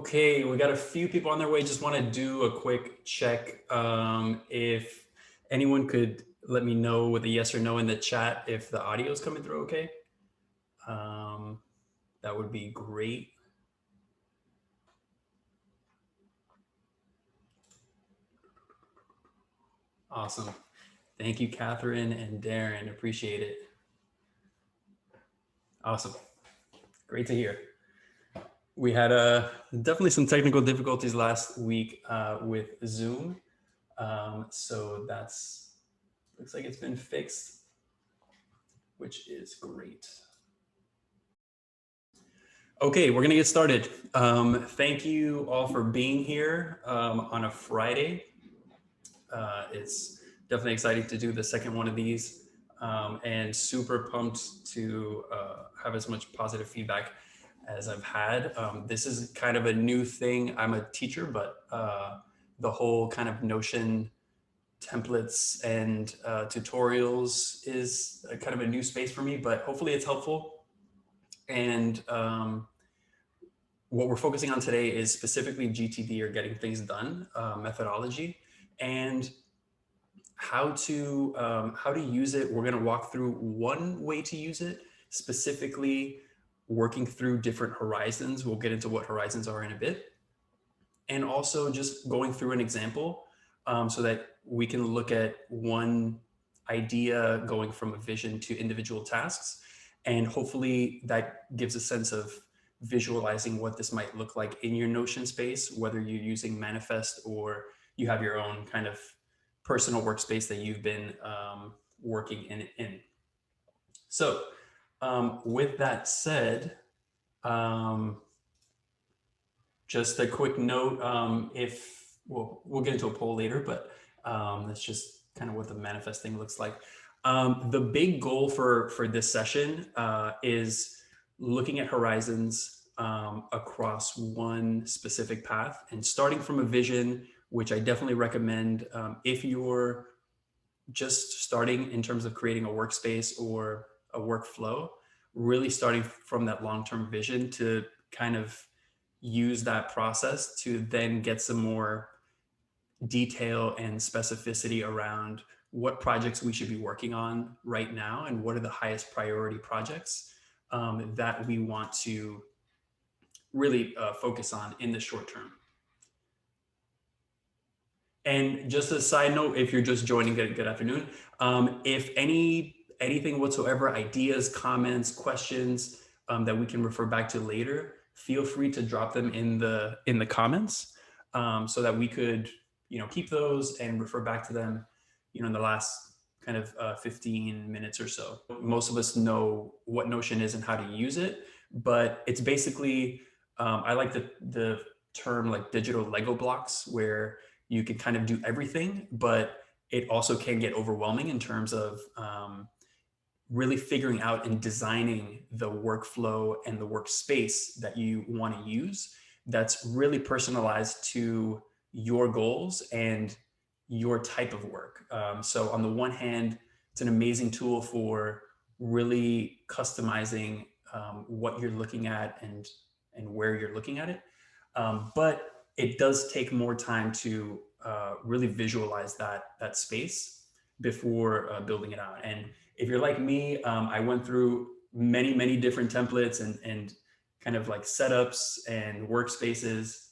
Okay, we got a few people on their way. Just want to do a quick check. If anyone could let me know with a yes or no in the chat if the audio is coming through okay. Um, that would be great. Awesome. Thank you, Catherine and Darren. Appreciate it. Awesome. Great to hear. We had definitely some technical difficulties last week with Zoom. So that's looks like it's been fixed, which is great. Okay, we're gonna get started. Thank you all for being here on a Friday. It's definitely exciting to do the second one of these and super pumped to have as much positive feedback as I've had. This is kind of a new thing. I'm a teacher, but the whole kind of Notion templates and tutorials is kind of a new space for me, but hopefully it's helpful. And what we're focusing on today is specifically GTD, or getting things done methodology, and how to use it. We're going to walk through one way to use it, specifically working through different horizons. We'll get into what horizons are in a bit, and also just going through an example so that we can look at one idea going from a vision to individual tasks, and hopefully that gives a sense of visualizing what this might look like in your Notion space, whether you're using Manifest or you have your own kind of personal workspace that you've been working in. So with that said, just a quick note, if we'll get into a poll later, but that's just kind of what the manifesting looks like. The big goal for this session is looking at horizons across one specific path and starting from a vision, which I definitely recommend if you're just starting in terms of creating a workspace or a workflow, really starting from that long-term vision to kind of use that process to then get some more detail and specificity around what projects we should be working on right now and what are the highest priority projects that we want to really focus on in the short term. And just a side note, if you're just joining, good afternoon. If anything whatsoever, ideas, comments, questions that we can refer back to later, feel free to drop them in the comments so that we could keep those and refer back to them in the last kind of 15 minutes or so. Most of us know what Notion is and how to use it, but it's basically I like the term like digital Lego blocks, where you can kind of do everything, but it also can get overwhelming in terms of really figuring out and designing the workflow and the workspace that you want to use that's really personalized to your goals and your type of work. So on the one hand, it's an amazing tool for really customizing what you're looking at and where you're looking at it. But it does take more time to really visualize that space before building it out. And if you're like me, I went through many different templates and kind of like setups and workspaces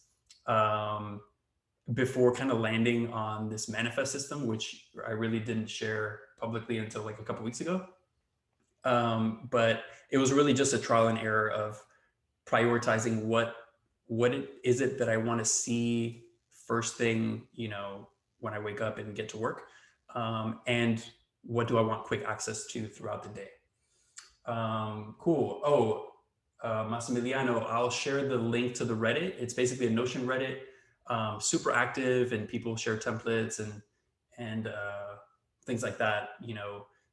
before kind of landing on this manifest system, which I really didn't share publicly until like a couple weeks ago. But it was really just a trial and error of prioritizing what is it that I want to see first thing, when I wake up and get to work, and what do I want quick access to throughout the day. Cool. Oh, Massimiliano, I'll share the link to the Reddit. It's basically a Notion Reddit, super active, and people share templates and things like that.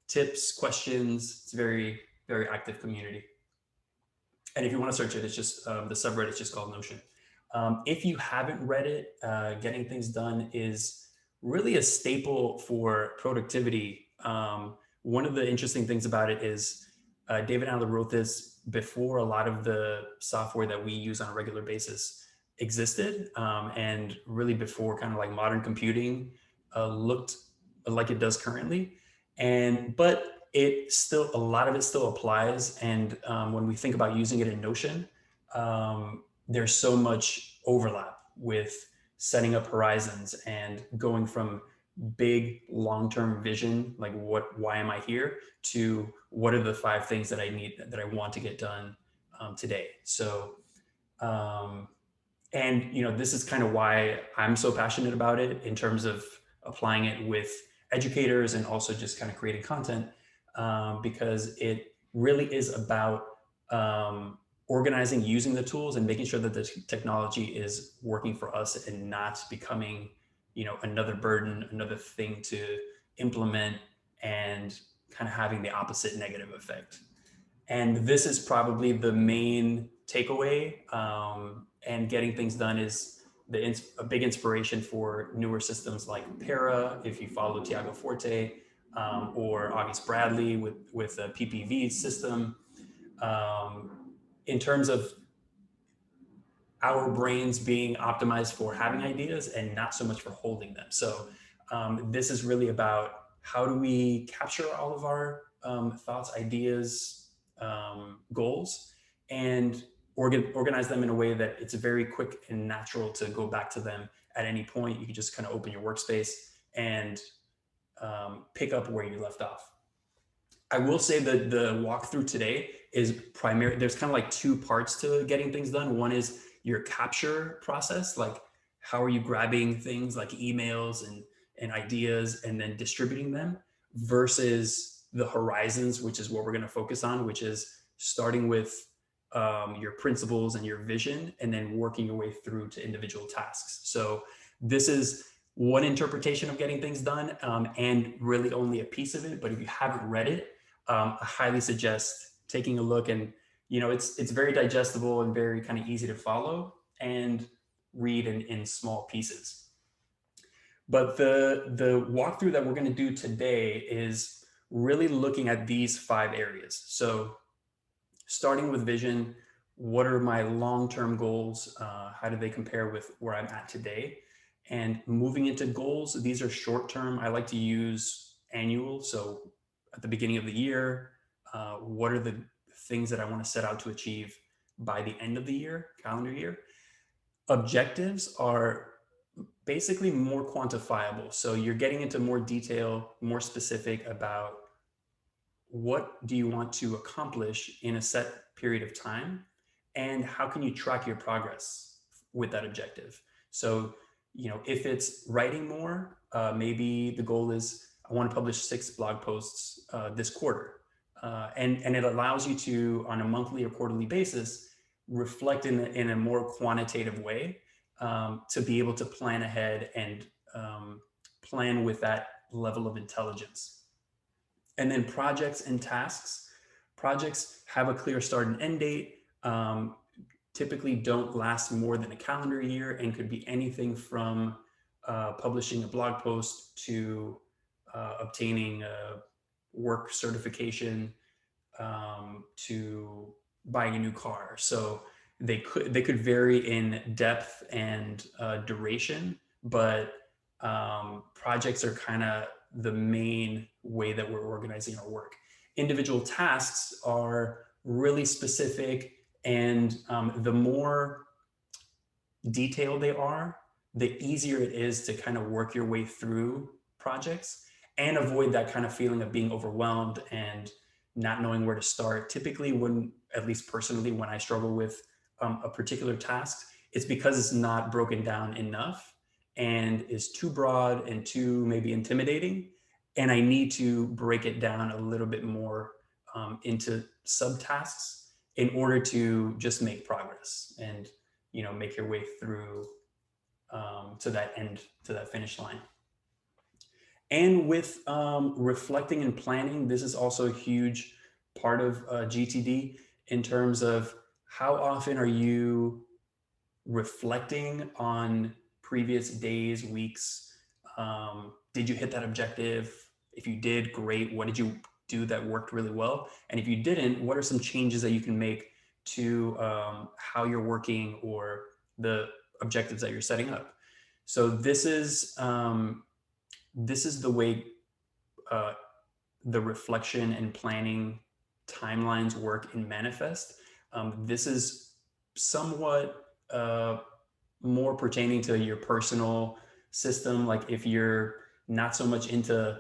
Tips, questions. It's a very, very active community. And if you want to search it, it's just the subreddit is just called Notion. If you haven't read it, Getting Things Done is really a staple for productivity. One of the interesting things about it is David Allen wrote this before a lot of the software that we use on a regular basis existed, and really before kind of like modern computing looked like it does currently. And but it still, a lot of it still applies. And when we think about using it in Notion, there's so much overlap with setting up horizons and going from big long-term vision, like why am I here, to what are the 5 things that I need, that I want to get done today. So um, and this is kind of why I'm so passionate about it in terms of applying it with educators and also just kind of creating content, because it really is about organizing, using the tools, and making sure that the technology is working for us and not becoming another burden, another thing to implement, and kind of having the opposite negative effect. And this is probably the main takeaway. And getting things done is a big inspiration for newer systems like Para, if you follow Tiago Forte, or August Bradley with a PPV system. Um, in terms of our brains being optimized for having ideas and not so much for holding them. So this is really about how do we capture all of our thoughts, ideas, goals, and organize them in a way that it's very quick and natural to go back to them at any point. You can just kind of open your workspace and pick up where you left off. I will say that the walkthrough today is primary. There's kind of like 2 parts to getting things done. One is your capture process, like how are you grabbing things like emails and ideas and then distributing them, versus the horizons, which is what we're going to focus on, which is starting with your principles and your vision, and then working your way through to individual tasks. So this is one interpretation of getting things done, and really only a piece of it. But if you haven't read it, I highly suggest taking a look. And it's very digestible and very kind of easy to follow and read in small pieces. But the walkthrough that we're going to do today is really looking at these 5 areas. So starting with vision, what are my long-term goals? How do they compare with where I'm at today? And moving into goals, these are short-term. I like to use annual. So at the beginning of the year, what are the things that I want to set out to achieve by the end of the year, calendar year? Objectives are basically more quantifiable. So you're getting into more detail, more specific about what do you want to accomplish in a set period of time, and how can you track your progress with that objective. So if it's writing more, maybe the goal is I want to publish 6 blog posts this quarter, and it allows you to, on a monthly or quarterly basis, reflect in a more quantitative way, to be able to plan ahead and plan with that level of intelligence. And then projects and tasks. Projects have a clear start and end date, typically don't last more than a calendar year, and could be anything from publishing a blog post to obtaining a work certification, to buying a new car. So they could vary in depth and duration, but projects are kind of the main way that we're organizing our work. Individual tasks are really specific, and the more detailed they are, the easier it is to kind of work your way through projects and avoid that kind of feeling of being overwhelmed and not knowing where to start. Typically, when, at least personally, when I struggle with a particular task, it's because it's not broken down enough and is too broad and too maybe intimidating. And I need to break it down a little bit more into subtasks in order to just make progress and make your way through to that end, to that finish line. And with reflecting and planning, this is also a huge part of GTD in terms of how often are you reflecting on previous days, weeks. Did you hit that objective? If you did, great. What did you do that worked really well? And if you didn't, what are some changes that you can make to how you're working, or the objectives that you're setting up. So this is the way uh, the reflection and planning timelines work in Manifest. This is somewhat more pertaining to your personal system. Like if you're not so much into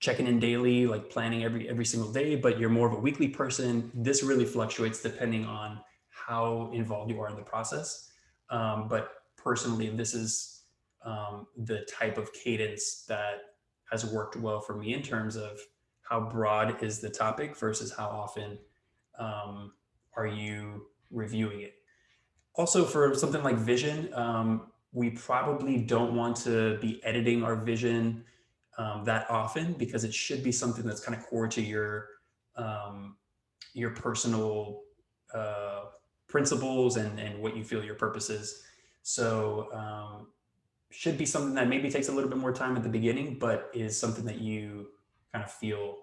checking in daily, like planning every single day, but you're more of a weekly person, this really fluctuates depending on how involved you are in the process. But personally, this is the type of cadence that has worked well for me in terms of how broad is the topic versus how often um, are you reviewing it. Also, for something like vision, we probably don't want to be editing our vision that often because it should be something that's kind of core to um, your personal uh, principles and what you feel your purpose is. So, should be something that maybe takes a little bit more time at the beginning, but is something that you kind of feel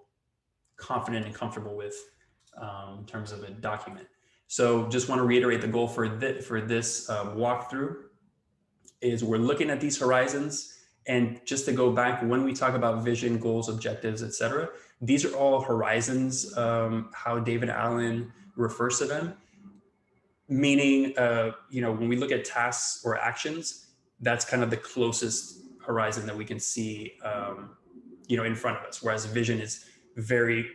confident and comfortable with in terms of a document. So just want to reiterate the goal for this walkthrough is we're looking at these horizons. And just to go back, when we talk about vision, goals, objectives, etc., these are all horizons, how David Allen refers to them, meaning, when we look at tasks or actions, that's kind of the closest horizon that we can see, in front of us. Whereas vision is very,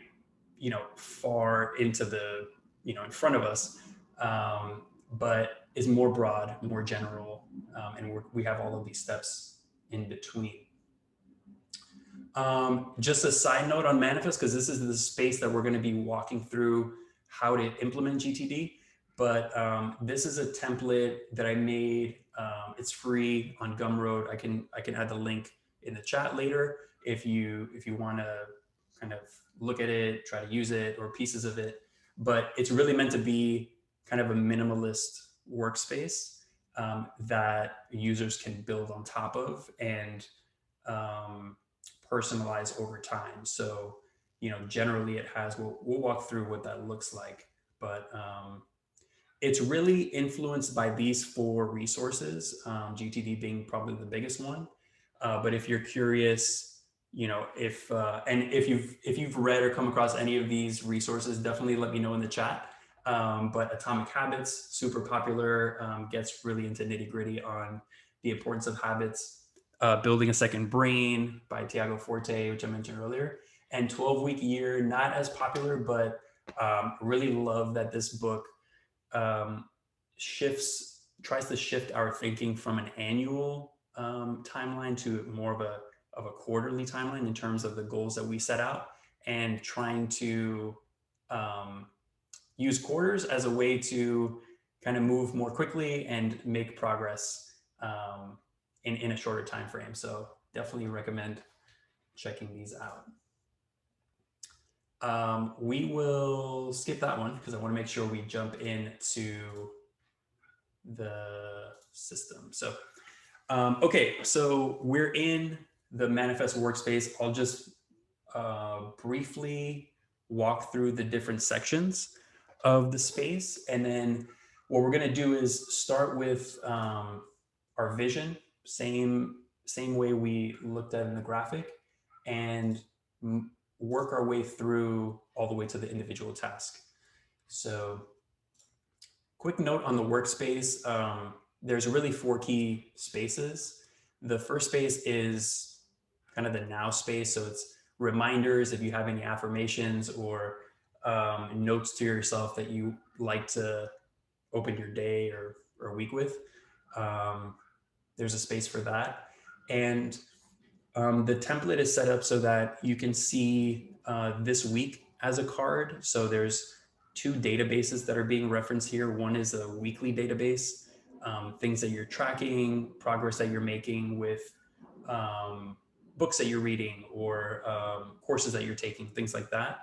far into the, in front of us, but is more broad, more general, and we have all of these steps in between. Just a side note on Manifest, because this is the space that we're going to be walking through how to implement GTD. But this is a template that I made. It's free on Gumroad. I can add the link in the chat later if you want to kind of look at it, try to use it, or pieces of it. But it's really meant to be kind of a minimalist workspace that users can build on top of and personalize over time. So, generally it has, we'll walk through what that looks like, but it's really influenced by these 4 resources, GTD being probably the biggest one. But if you're curious, if you've read or come across any of these resources, definitely let me know in the chat. But Atomic Habits, super popular, gets really into nitty gritty on the importance of habits. Building a Second Brain by Tiago Forte, which I mentioned earlier, and 12-Week Year, not as popular, but really love that this book tries to shift our thinking from an annual timeline to more of a quarterly timeline in terms of the goals that we set out, and trying to use quarters as a way to kind of move more quickly and make progress in a shorter time frame. So definitely recommend checking these out. We will skip that one because I want to make sure we jump into the system. So, okay, so we're in the Manifest workspace. I'll just briefly walk through the different sections of the space. And then what we're going to do is start with our vision, same way we looked at in the graphic, and work our way through all the way to the individual task. So quick note on the workspace, there's really 4 key spaces. The first space is kind of the now space. So it's reminders if you have any affirmations or notes to yourself that you like to open your day or week with. There's a space for that. And the template is set up so that you can see this week as a card. So there's 2 databases that are being referenced here. One is a weekly database, things that you're tracking, progress that you're making with books that you're reading or courses that you're taking, things like that.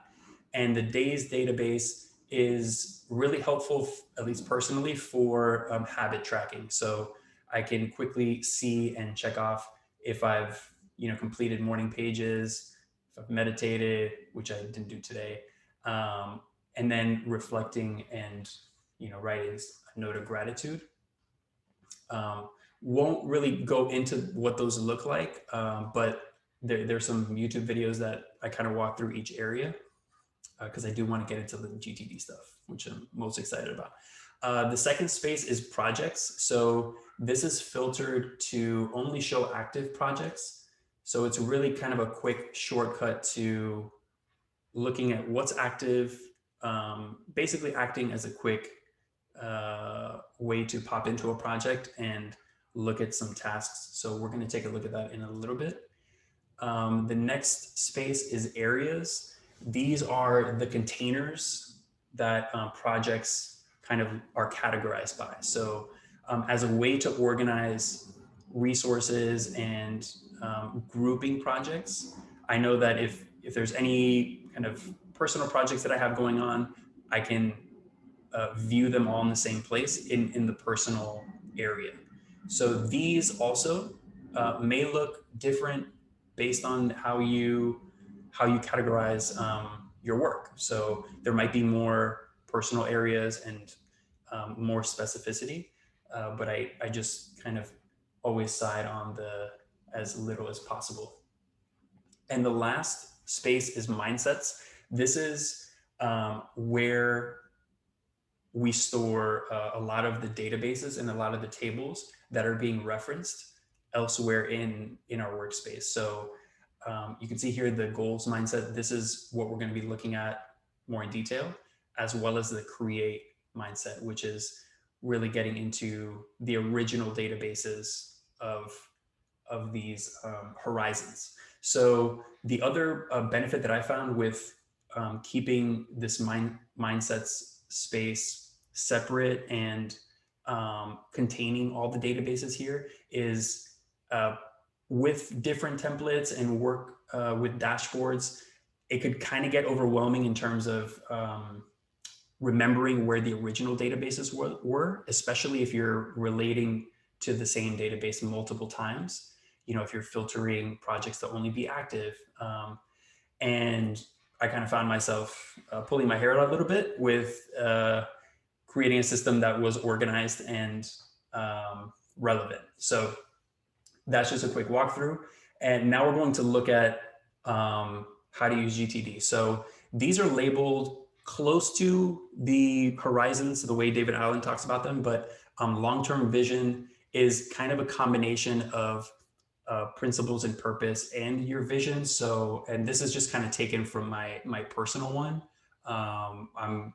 And the days database is really helpful, at least personally, for habit tracking. So I can quickly see and check off if I've completed morning pages, if I've meditated, which I didn't do today, and then reflecting and writing a note of gratitude. Won't really go into what those look like, but there's some YouTube videos that I kind of walk through each area because I do want to get into the GTD stuff, which I'm most excited about. The second space is projects. So this is filtered to only show active projects. So it's really kind of a quick shortcut to looking at what's active, basically acting as a quick way to pop into a project and look at some tasks. So we're going to take a look at that in a little bit. The next space is areas. These are the containers that projects kind of are categorized by. So as a way to organize resources and grouping projects, I know that if there's any kind of personal projects that I have going on, I can view them all in the same place in the personal area. So these also may look different based on how you categorize your work. So there might be more personal areas and more specificity, but I just kind of always side on the as little as possible. And the last space is mindsets. This is where we store a lot of the databases and a lot of the tables that are being referenced elsewhere in our workspace. So you can see here the goals mindset. This is what we're going to be looking at more in detail, as well as the create mindset, which is really getting into the original databases of these horizons. So the other benefit that I found with keeping this mindsets space separate and containing all the databases here is with different templates and work with dashboards, it could kind of get overwhelming in terms of remembering where the original databases were, especially if you're relating to the same database multiple times. You know, if you're filtering projects to only be active. And I kind of found myself pulling my hair out a little bit with creating a system that was organized and relevant. So that's just a quick walkthrough. And now we're going to look at how to use GTD. So these are labeled close to the horizons, the way David Allen talks about them, but long-term vision is kind of a combination of principles and purpose and your vision. So, and this is just kind of taken from my personal one. I'm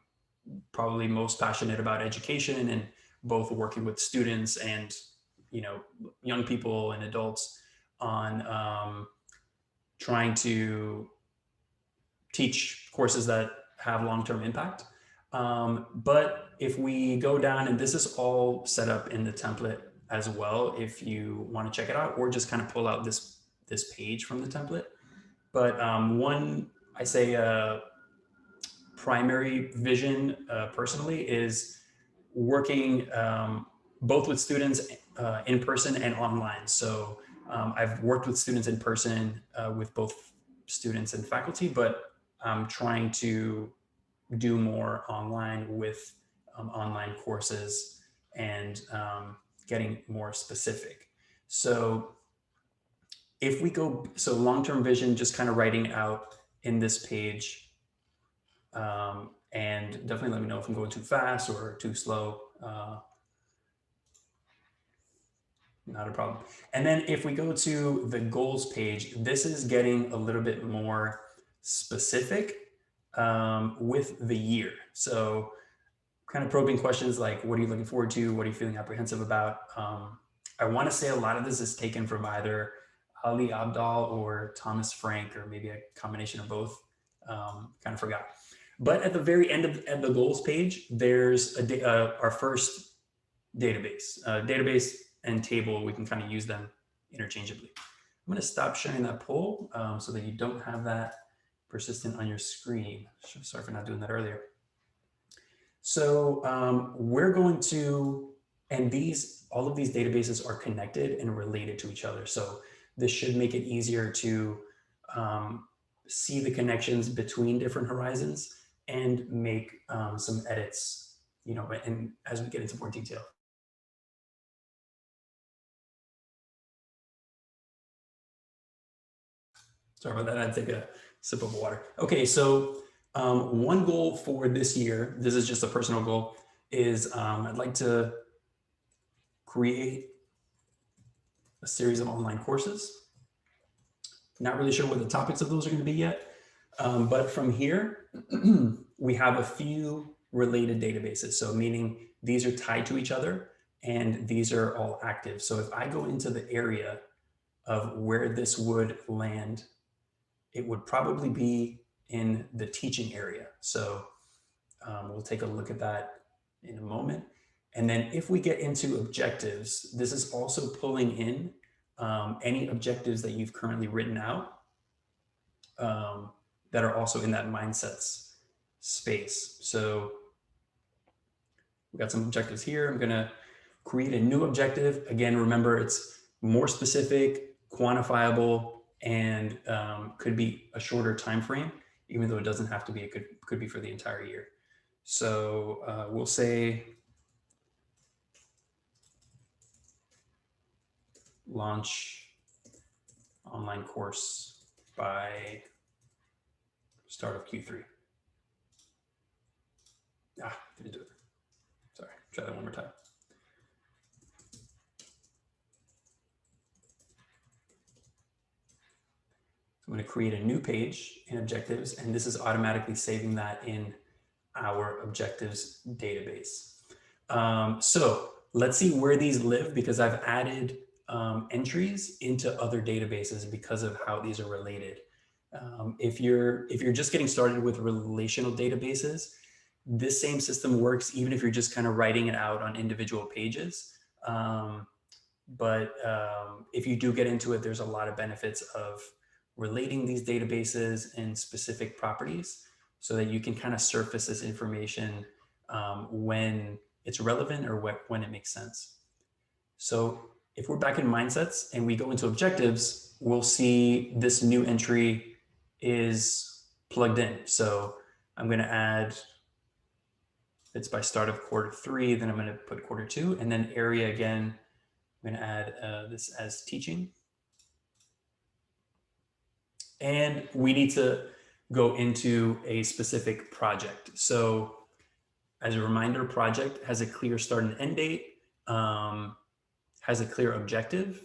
probably most passionate about education and both working with students and, you know, young people and adults on trying to teach courses that have long-term impact. But if we go down, and this is all set up in the template as well, if you want to check it out, or just kind of pull out this page from the template. But one, I say primary vision personally is working both with students in person and online. So I've worked with students in person with both students and faculty, but I'm trying to do more online with online courses and getting more specific. So if we go, so long-term vision, just kind of writing out in this page, and definitely let me know if I'm going too fast or too slow. Not a problem. And then if we go to the goals page, this is getting a little bit more specific with the year. So kind of probing questions like, what are you looking forward to? What are you feeling apprehensive about? I want to say a lot of this is taken from either Ali Abdaal or Thomas Frank, or maybe a combination of both. Kind of forgot. But at the very end of the goals page, there's our first database and table. We can kind of use them interchangeably. I'm going to stop sharing that poll so that you don't have that persistent on your screen. Sorry for not doing that earlier. So we're going to, and all of these databases are connected and related to each other. So this should make it easier to see the connections between different horizons and make some edits, you know, and as we get into more detail. Sorry about that. I'd take a sip of water. Okay, so one goal for this year, this is just a personal goal, is I'd like to create a series of online courses. Not really sure what the topics of those are going to be yet, but from here, we have a few related databases. So meaning these are tied to each other and these are all active. So if I go into the area of where this would land, it would probably be in the teaching area. So we'll take a look at that in a moment. And then if we get into objectives, this is also pulling in any objectives that you've currently written out that are also in that mindsets space. So we got some objectives here. I'm gonna create a new objective. Again, remember it's more specific, quantifiable, and could be a shorter time frame, even though it doesn't have to be. It could be for the entire year. So we'll say launch online course by start of Q3. Didn't do it. Sorry, try that one more time. I'm going to create a new page in objectives, and this is automatically saving that in our objectives database. So let's see where these live, because I've added entries into other databases because of how these are related. If you're just getting started with relational databases, this same system works even if you're just kind of writing it out on individual pages. But if you do get into it, there's a lot of benefits of relating these databases in specific properties so that you can kind of surface this information when it's relevant or when it makes sense. So if we're back in mindsets and we go into objectives, we'll see this new entry is plugged in. So I'm going to add, it's by start of Q3, then I'm going to put Q2, and then area again, I'm going to add this as teaching. And we need to go into a specific project. So as a reminder, project has a clear start and end date, has a clear objective,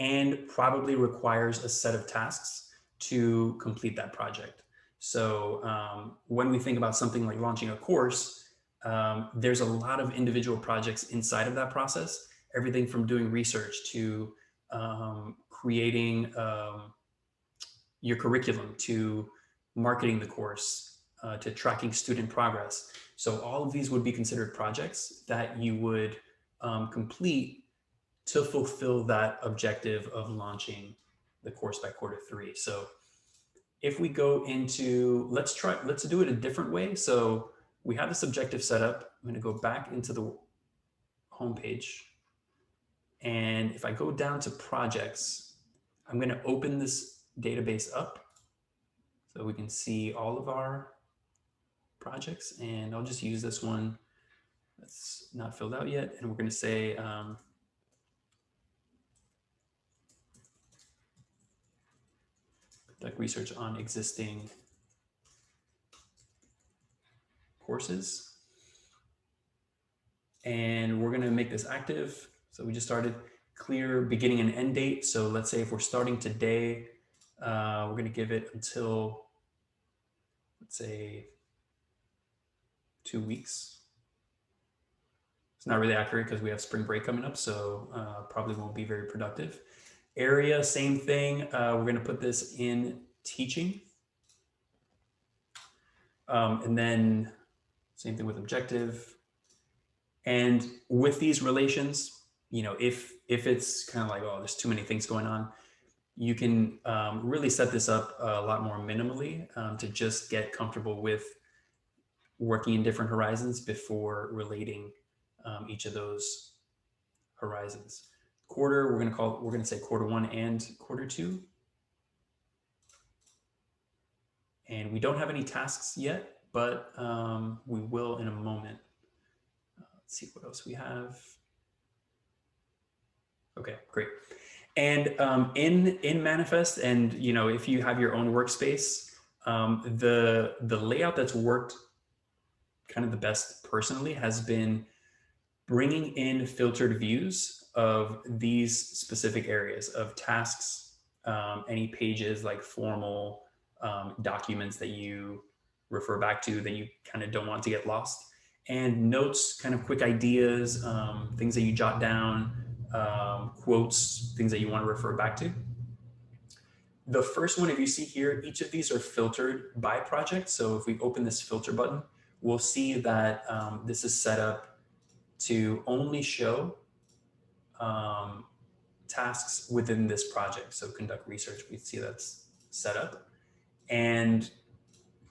and probably requires a set of tasks to complete that project. So when we think about something like launching a course, there's a lot of individual projects inside of that process, everything from doing research to creating your curriculum, to marketing the course, to tracking student progress. So all of these would be considered projects that you would complete to fulfill that objective of launching the course by Q3. So if we go into, let's do it a different way. So we have this objective set up. I'm going to go back into the home page. And if I go down to projects, I'm going to open this database up so we can see all of our projects. And I'll just use this one that's not filled out yet. And we're going to say, conduct research on existing courses. And we're going to make this active. So we just started clear beginning and end date. So let's say if we're starting today, we're going to give it until, let's say, 2 weeks. It's not really accurate because we have spring break coming up, so probably won't be very productive. Area, same thing. We're going to put this in teaching. And then same thing with objective. And with these relations, you know, if it's kind of like, oh, there's too many things going on, you can really set this up a lot more minimally to just get comfortable with working in different horizons before relating each of those horizons. Quarter, we're going to say Q1 and Q2. And we don't have any tasks yet, but we will in a moment. Let's see what else we have. Okay, great. And in Manifest, and if you have your own workspace, the layout that's worked kind of the best personally has been bringing in filtered views of these specific areas of tasks, any pages like formal documents that you refer back to that you kind of don't want to get lost, and notes, kind of quick ideas, things that you jot down, quotes, things that you want to refer back to. The first one, if you see here, each of these are filtered by project. So if we open this filter button, we'll see that this is set up to only show tasks within this project. So conduct research, we see that's set up. And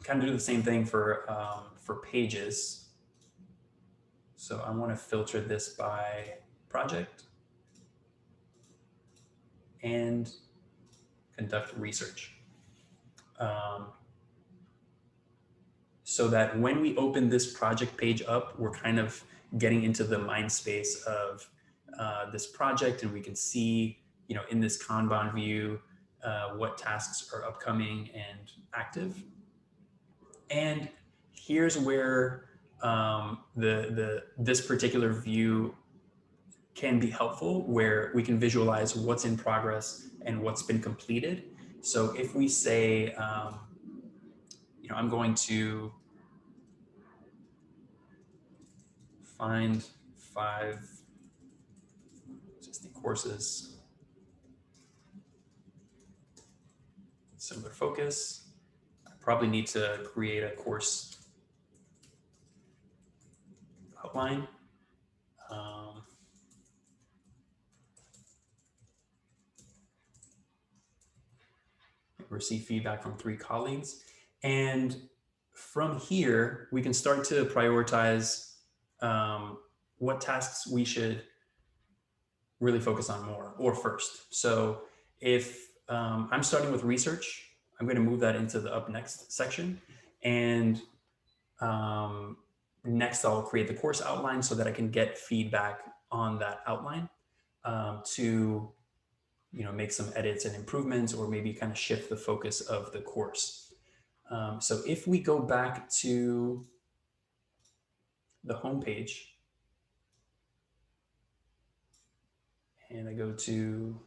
kind of do the same thing for pages. So I want to filter this by project and conduct research. So that when we open this project page up, we're kind of getting into the mind space of this project, and we can see, in this Kanban view, what tasks are upcoming and active. And here's where this particular view can be helpful, where we can visualize what's in progress and what's been completed. So if we say, I'm going to find 5 existing courses, similar focus. I probably need to create a course outline. Receive feedback from 3 colleagues. And from here, we can start to prioritize what tasks we should really focus on more or first. So if I'm starting with research, I'm going to move that into the up next section. And next, I'll create the course outline so that I can get feedback on that outline to make some edits and improvements, or maybe kind of shift the focus of the course. So if we go back to the home page and I go to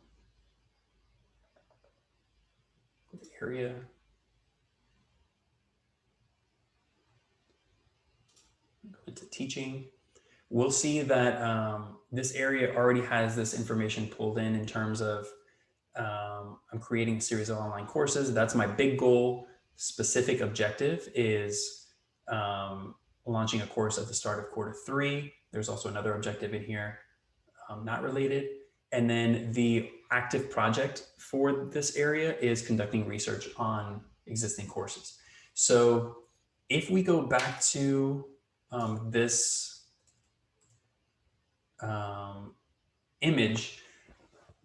the area, go into teaching, we'll see that this area already has this information pulled in terms of I'm creating a series of online courses. That's my big goal. Specific objective is launching a course at the start of Q3. There's also another objective in here, not related. And then the active project for this area is conducting research on existing courses. So if we go back to this image,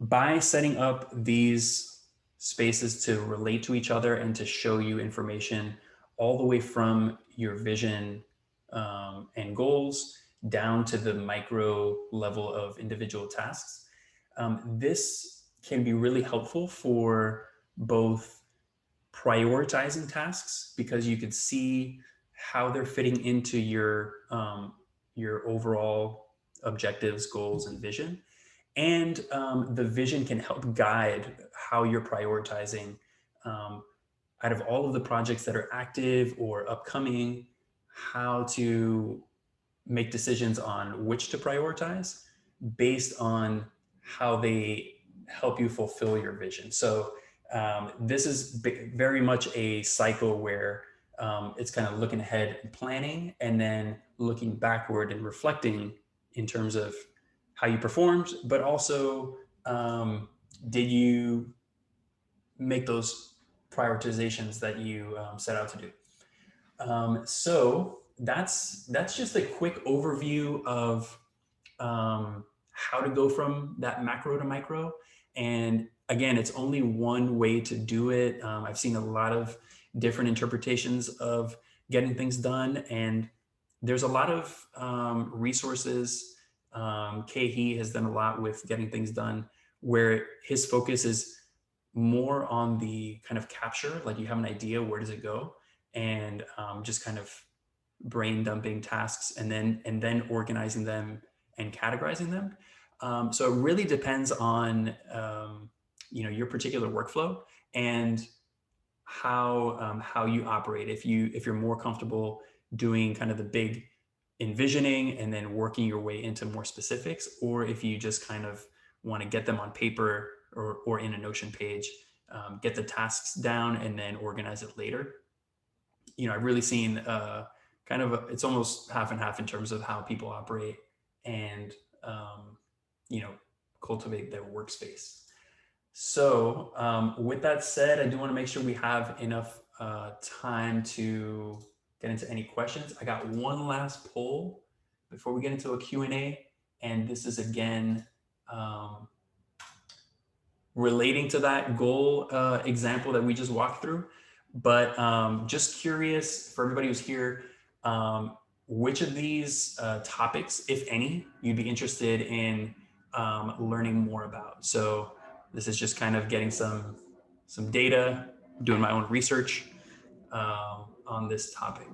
by setting up these spaces to relate to each other and to show you information all the way from your vision and goals down to the micro level of individual tasks, this can be really helpful for both prioritizing tasks, because you can see how they're fitting into your overall objectives, goals, and vision. And the vision can help guide how you're prioritizing out of all of the projects that are active or upcoming, how to make decisions on which to prioritize based on how they help you fulfill your vision. So this is very much a cycle where it's kind of looking ahead and planning, and then looking backward and reflecting in terms of how you performed, but also did you make those prioritizations that you set out to do. So that's just a quick overview of how to go from that macro to micro. And again, it's only one way to do it. I've seen a lot of different interpretations of getting things done, and there's a lot of resources. He has done a lot with getting things done where his focus is more on the kind of capture, like you have an idea, where does it go? And just kind of brain dumping tasks and then organizing them and categorizing them. So it really depends on your particular workflow and how you operate. If you're more comfortable doing kind of the big envisioning and then working your way into more specifics, or if you just kind of want to get them on paper or in a Notion page, get the tasks down and then organize it later. I've really seen it's almost half and half in terms of how people operate and um, cultivate their workspace. So with that said, I do want to make sure we have enough time to get into any questions. I got one last poll before we get into a Q&A, and this is again relating to that goal example that we just walked through. But just curious for everybody who's here, which of these topics, if any, you'd be interested in learning more about. So this is just kind of getting some data, doing my own research on this topic.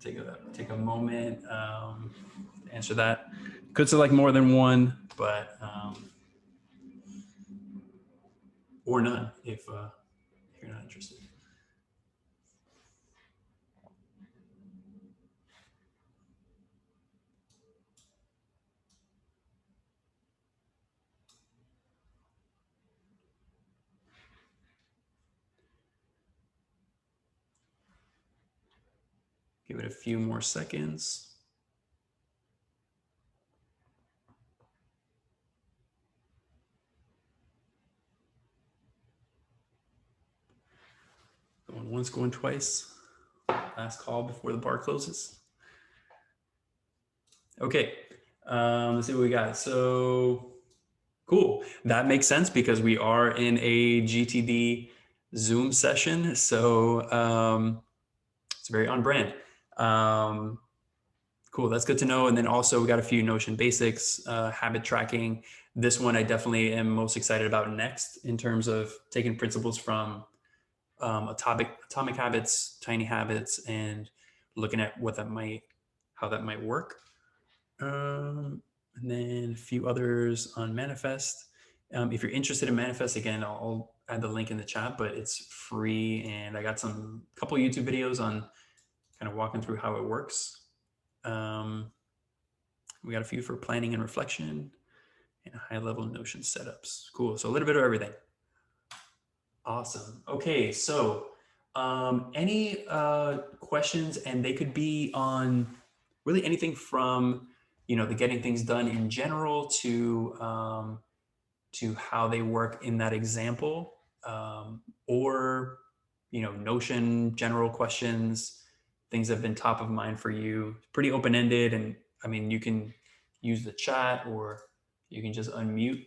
Take a moment to answer that. Could select more than one, but or none if you're not interested. Give it a few more seconds. Going once, going twice. Last call before the bar closes. Okay, let's see what we got. So cool. That makes sense because we are in a GTD Zoom session. So it's very on brand. Cool, that's good to know. And then also we got a few Notion basics, habit tracking. This one I definitely am most excited about next in terms of taking principles from atomic habits, tiny habits, and looking at how that might work. And then a few others on Manifest. If you're interested in Manifest, again, I'll add the link in the chat, but it's free. And I got a couple YouTube videos on kind of walking through how it works. We got a few for planning and reflection and high-level Notion setups. Cool. So a little bit of everything. Awesome. Okay. So any questions, and they could be on really anything from, the getting things done in general to how they work in that example, or, Notion general questions, things that have been top of mind for you. Pretty open-ended. And I mean, you can use the chat or you can just unmute.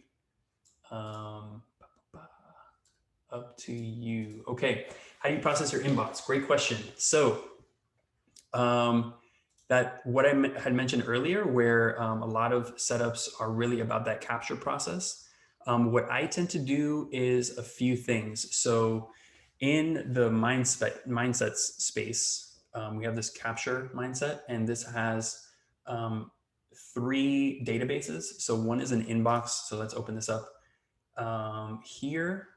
Up to you. Okay. How do you process your inbox? Great question. So that what I had mentioned earlier, where a lot of setups are really about that capture process. What I tend to do is a few things. So in the mindsets space, we have this capture mindset, and this has 3 databases. So one is an inbox. So let's open this up here.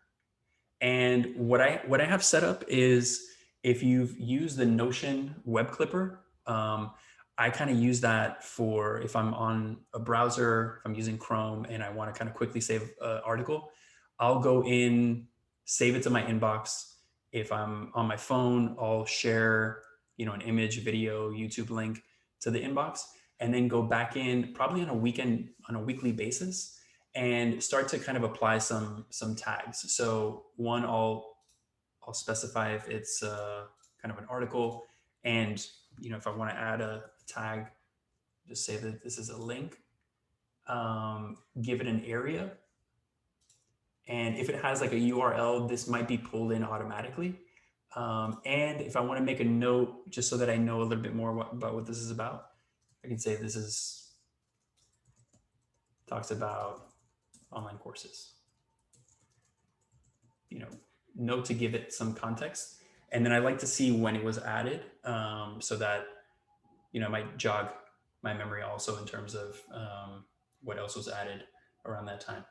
And what I have set up is, if you've used the Notion web clipper, I kind of use that for if I'm on a browser, if I'm using Chrome and I want to kind of quickly save an article, I'll go in, save it to my inbox. If I'm on my phone, I'll share, an image, video, YouTube link to the inbox, and then go back in probably on a weekly basis and start to kind of apply some tags. So one, I'll specify if it's kind of an article, and if I want to add a tag, just say that this is a link. Give it an area, and if it has like a URL, this might be pulled in automatically. And if I want to make a note, just so that I know a little bit more about what this is about, I can say this is talks about online courses. Note to give it some context. And then I like to see when it was added, so that, it might jog my memory also in terms of what else was added around that time.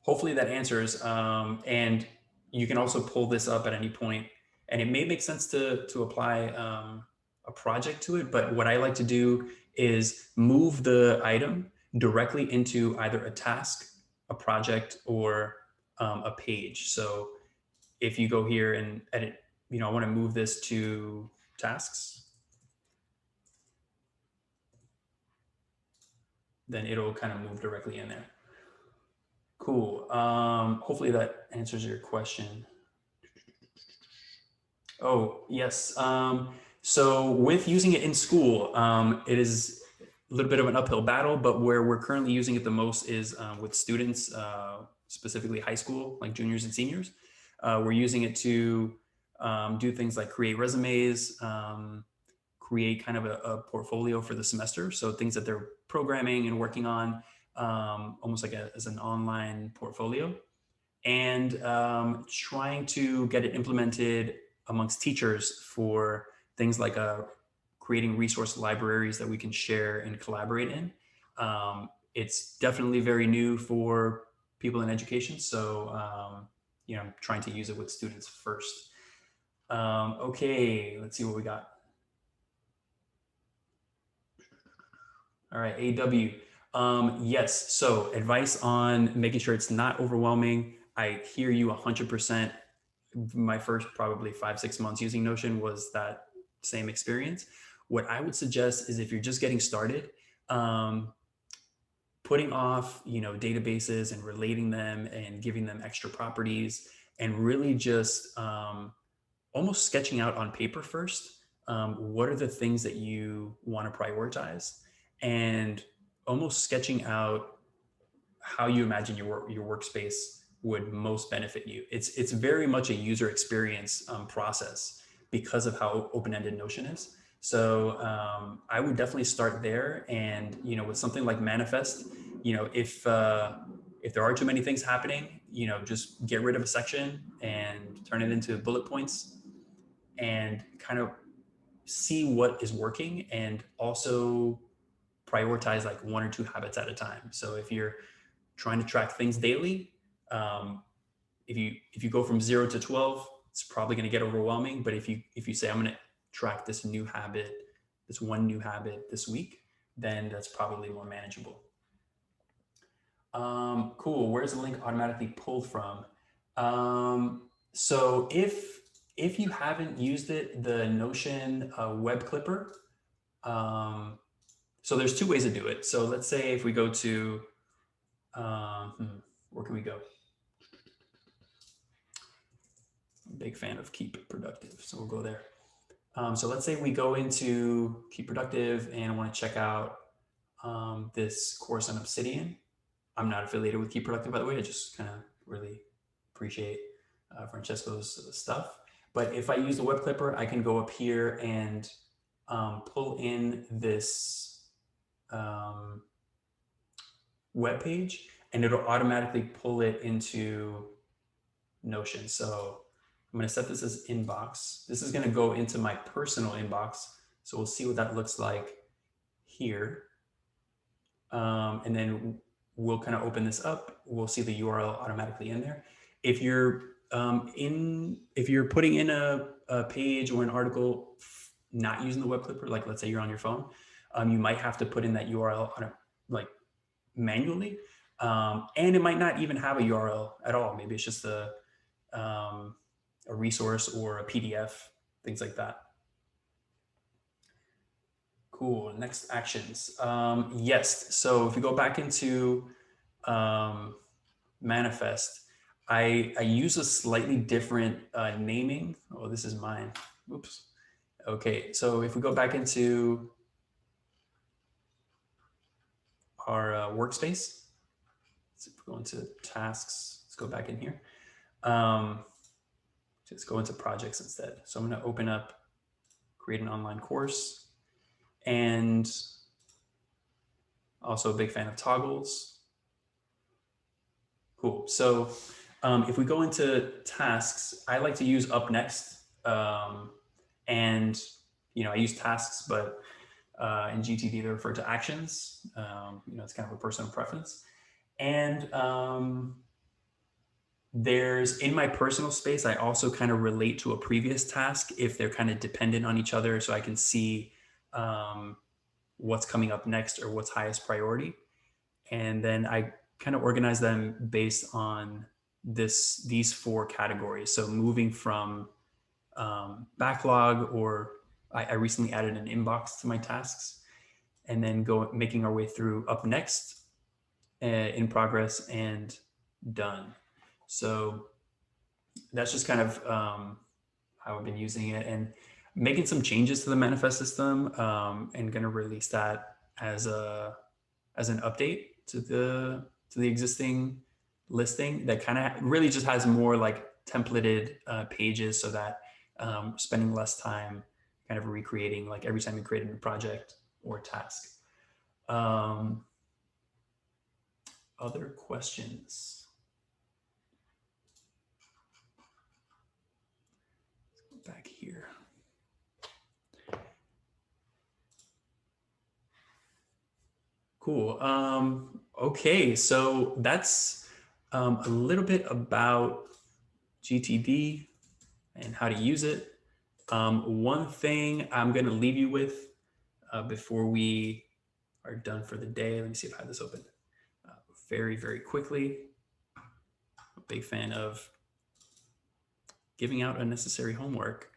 Hopefully that answers. And you can also pull this up at any point, and it may make sense to apply a project to it. But what I like to do is move the item directly into either a task, a project, or a page. So if you go here and edit, I want to move this to tasks, then it'll kind of move directly in there. Cool. Hopefully that answers your question. Oh, yes. So with using it in school, it is a little bit of an uphill battle, but where we're currently using it the most is with students, specifically high school, like juniors and seniors. We're using it to do things like create resumes, create kind of a portfolio for the semester. So things that they're programming and working on, almost like as an online portfolio, and trying to get it implemented amongst teachers for things like creating resource libraries that we can share and collaborate in. It's definitely very new for people in education. So, I'm trying to use it with students first. Okay, let's see what we got. All right, AW. Yes, so advice on making sure it's not overwhelming. I hear you 100%. My first probably 5-6 months using Notion was that same experience. What I would suggest is if you're just getting started, putting off, databases and relating them and giving them extra properties, and really just almost sketching out on paper first. What are the things that you want to prioritize, and almost sketching out how you imagine your workspace would most benefit you. It's very much a user experience process because of how open-ended Notion is. So I would definitely start there, and with something like Manifest, if there are too many things happening, just get rid of a section and turn it into bullet points, and kind of see what is working, and also prioritize like 1 or 2 habits at a time. So if you're trying to track things daily, if you go from 0 to 12, it's probably going to get overwhelming. But if you say, I'm going to track this one new habit this week, then that's probably more manageable. Cool. Where's the link automatically pulled from? So if you haven't used it, the Notion web clipper. So there's 2 ways to do it. So let's say if we go to, where can we go? Big fan of Keep Productive, so we'll go there. So let's say we go into Keep Productive and I want to check out this course on Obsidian. I'm not affiliated with Keep Productive, by the way. I just kind of really appreciate Francesco's stuff. But if I use the web clipper, I can go up here and pull in this web page, and it'll automatically pull it into Notion. So I'm going to set this as inbox. This is going to go into my personal inbox. So we'll see what that looks like here. And then we'll kind of open this up. We'll see the URL automatically in there. If you're putting in a page or an article not using the web clipper, like let's say you're on your phone, you might have to put in that URL manually. And it might not even have a URL at all. Maybe it's just a resource or a PDF, things like that. Cool. Next actions. Yes. So if you go back into Manifest, I use a slightly different naming. Oh, this is mine. Oops. Okay. So if we go back into our workspace, so if we go into tasks, let's go back in here. Let's go into projects instead. So I'm going to open up, create an online course. And Also a big fan of toggles. Cool. So if we go into tasks, I like to use up next. And, I use tasks, but in GTD, they refer to actions. It's kind of a personal preference. And there's, in my personal space, I also kind of relate to a previous task if they're kind of dependent on each other, so I can see um, what's coming up next or what's highest priority. And then I kind of organize them based on these four categories. So moving from backlog, or I recently added an inbox to my tasks, and then making our way through up next, in progress, and done. So that's just kind of how I've been using it, and making some changes to the manifest system, and going to release that as an update to the existing listing that kind of really just has more like templated pages, so that spending less time kind of recreating like every time you create a new project or task. Other questions? Let's go back here. Cool. Okay, so that's a little bit about GTD and how to use it. One thing I'm going to leave you with before we are done for the day. Let me see if I have this open very, very quickly. I'm a big fan of giving out unnecessary homework.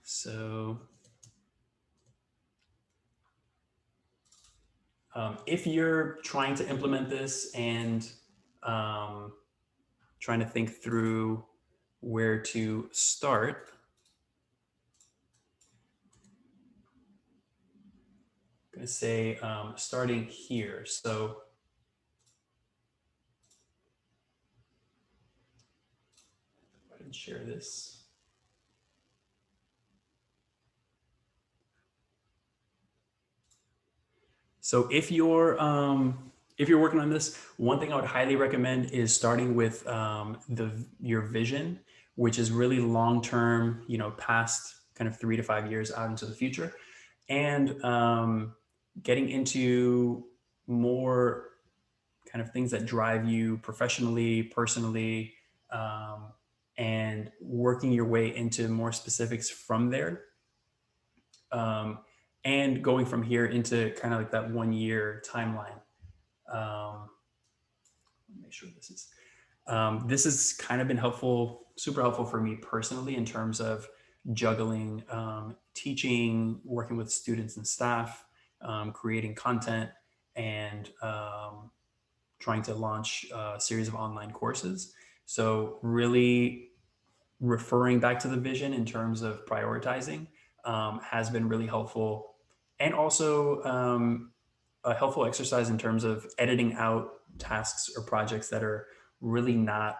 So if you're trying to implement this and trying to think through where to start, I'm going to say starting here. So go ahead and share this. So if you're working on this, one thing I would highly recommend is starting with your vision, which is really long-term, past kind of 3 to 5 years out into the future, and getting into more kind of things that drive you professionally, personally, and working your way into more specifics from there. And going from here into kind of like that 1 year timeline. Make sure this has kind of been helpful, super helpful for me personally in terms of juggling teaching, working with students and staff, creating content, and trying to launch a series of online courses. So really referring back to the vision in terms of prioritizing has been really helpful. And also a helpful exercise in terms of editing out tasks or projects that are really not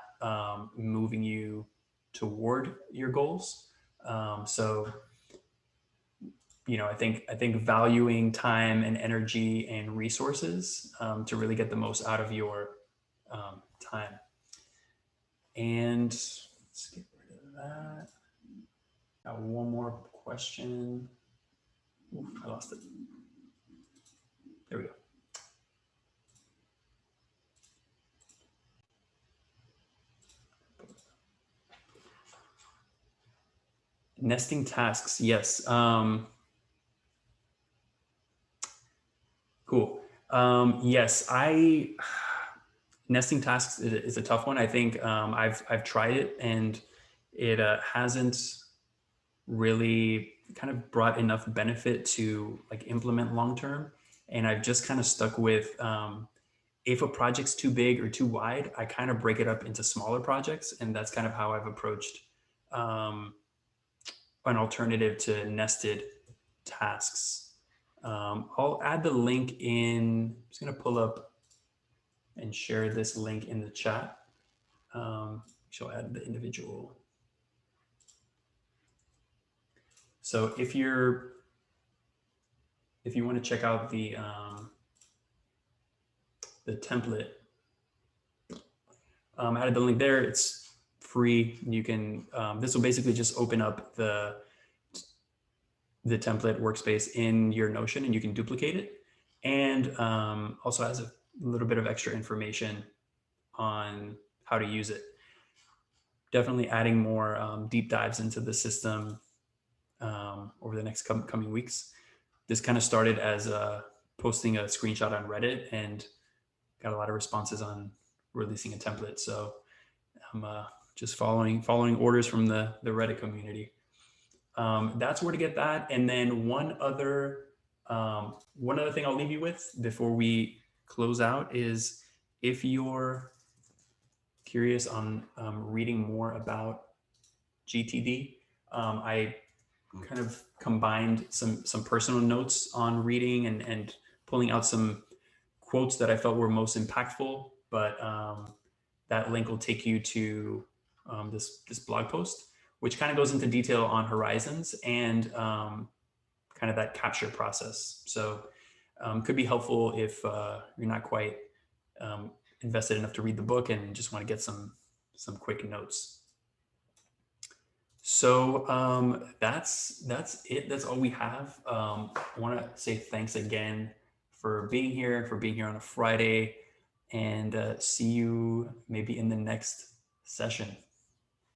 moving you toward your goals. So, I think valuing time and energy and resources to really get the most out of your time. And let's get rid of that. Got one more question. Oof, I lost it. There we go. Nesting tasks, yes. Cool. Yes, nesting tasks is a tough one. I think I've tried it, and it hasn't really kind of brought enough benefit to like implement long term. And I've just kind of stuck with if a project's too big or too wide, I kind of break it up into smaller projects, and that's kind of how I've approached an alternative to nested tasks. I'll add the link in. I'm just going to pull up and share this link in the chat. She'll add the individual. So if you want to check out the the template. Added the link there. It's free. You can, this will basically just open up the template workspace in your Notion, and you can duplicate it. And also has a little bit of extra information on how to use it. Definitely adding more deep dives into the system over the next coming weeks. This kind of started as posting a screenshot on Reddit and got a lot of responses on releasing a template. So I'm just following orders from the Reddit community. That's where to get that. And then one other thing I'll leave you with before we close out is, if you're curious on reading more about GTD, I kind of combined some personal notes on reading and pulling out some quotes that I felt were most impactful. But that link will take you to this blog post, which kind of goes into detail on horizons and kind of that capture process. So could be helpful if you're not quite invested enough to read the book and just want to get some quick notes. So that's it. That's all we have. I want to say thanks again for being here on a Friday, and see you maybe in the next session.